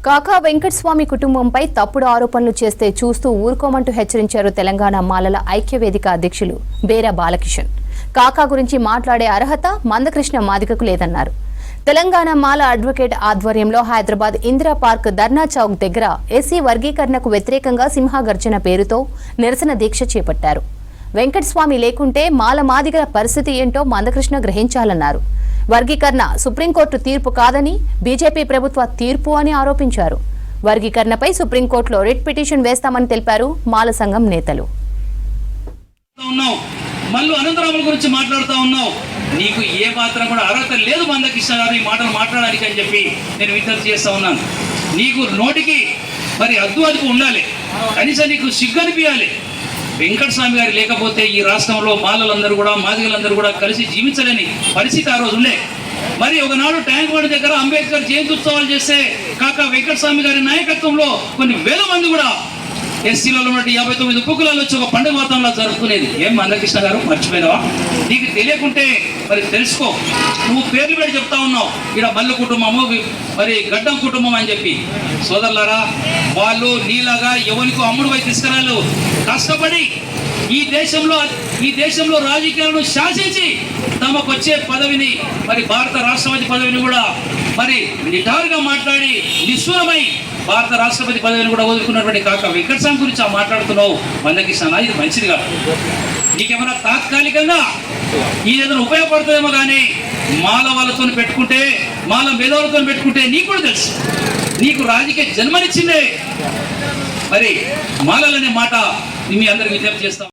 కాకా వెంకటస్వామి కుటుంబంపై తప్పుడు ఆరోపణలు చేస్తే చూస్తూ ఊరుకోమంటూ హెచ్చరించారు తెలంగాణ మాలల ఐక్యవేదిక అధ్యక్షులు బేరా బాలకిషన్. కాకా గురించి మాట్లాడే అర్హత మందకృష్ణ మాదిగకు లేదన్నారు. తెలంగాణ మాల అడ్వకేట్ ఆధ్వర్యంలో హైదరాబాద్ ఇందిరా పార్క్ ధర్నా చౌక్ దగ్గర ఎస్సీ వర్గీకరణకు వ్యతిరేకంగా సింహగర్జన పేరుతో నిరసన దీక్ష చేపట్టారు. వెంకటస్వామి లేకుంటే మాల మాదిగల పరిస్థితి ఏంటో మందకృష్ణ గ్రహించాలన్నారు. వర్గీకరణ సుప్రీంకోర్టు తీర్పు కాదని బీజేపీ ప్రభుత్వ తీర్పు అని ఆరోపించారు. వర్గీకరణపై సుప్రీంకోర్టులో రిట్ పిటిషన్ వేస్తామని తెలిపారు మాల సంఘం నేతలు. మల్లు అనంతరాముల గురించి మాట్లాడుతూ ఉన్నావు. నీకు ఏ మాత్రం కూడా అర్హత లేదు మందకృష్ణ గారు ఈ మాటలు మాట్లాడడానికి అని చెప్పి నేను విజ్ఞప్తి చేస్తా ఉన్నాను. నీకు నోటికి మరి అదుపు ఉండాలి, కనీసం నీకు సిగ్గు అనిపించాలి. వెంకటస్వామి గారు లేకపోతే ఈ రాష్ట్రంలో మాలలందరూ కూడా మాదిగలందరూ కూడా కలిసి జీవించలేని పరిస్థితి ఆ రోజు ఉండే. మరి ఒకనాడు ట్యాంక్ బండ్ దగ్గర అంబేద్కర్ జయంతి ఉత్సవాలు చేస్తే కాకా వెంకటస్వామి గారి నాయకత్వంలో కొన్ని వేల మంది కూడా ఎస్సీలలో ఉన్నట్టు 59 ఉపకులాలు వచ్చి ఒక పండుగ వాతావరణంలో జరుపుకునేది. ఏం మందకృష్ణ గారు మర్చిపోయినావా? నీకు తెలియకుంటే మరి తెలుసుకో. నువ్వు పేర్లు పెట్టి చెప్తా ఉన్నావు, ఇక్కడ మల్లు కుటుంబము మరి గడ్డం కుటుంబం అని చెప్పి. సోదరులారా, వాళ్ళు నీలాగా ఎవరికో అమ్ముడు వై తీసుకురాలు కష్టపడి ఈ దేశంలో రాజకీయాలను శాసించి తమకు వచ్చే పదవిని మరి భారత రాష్ట్రపతి పదవిని కూడా మరి నిటారుగా మాట్లాడి నిస్వరమై భారత రాష్ట్రపతి పదవిని కూడా వదులుకున్నటువంటి కాకా వెంకటస్వామి గురించి మాట్లాడుతున్నావు మందకృష్ణ. ఇది మంచిది కాదు. నీకేమైనా తాత్కాలికంగా ఏదైనా ఉపయోగపడుతుందేమో కానీ మాల వాళ్ళతో పెట్టుకుంటే, మాల మేధావులతో పెట్టుకుంటే నీకు కూడా తెలుసు, నీకు రాజకీయ జన్మనిచ్చిందే. మరి మాలలనే మాట మీ అందరికి విజ్ఞప్తి చేస్తాం.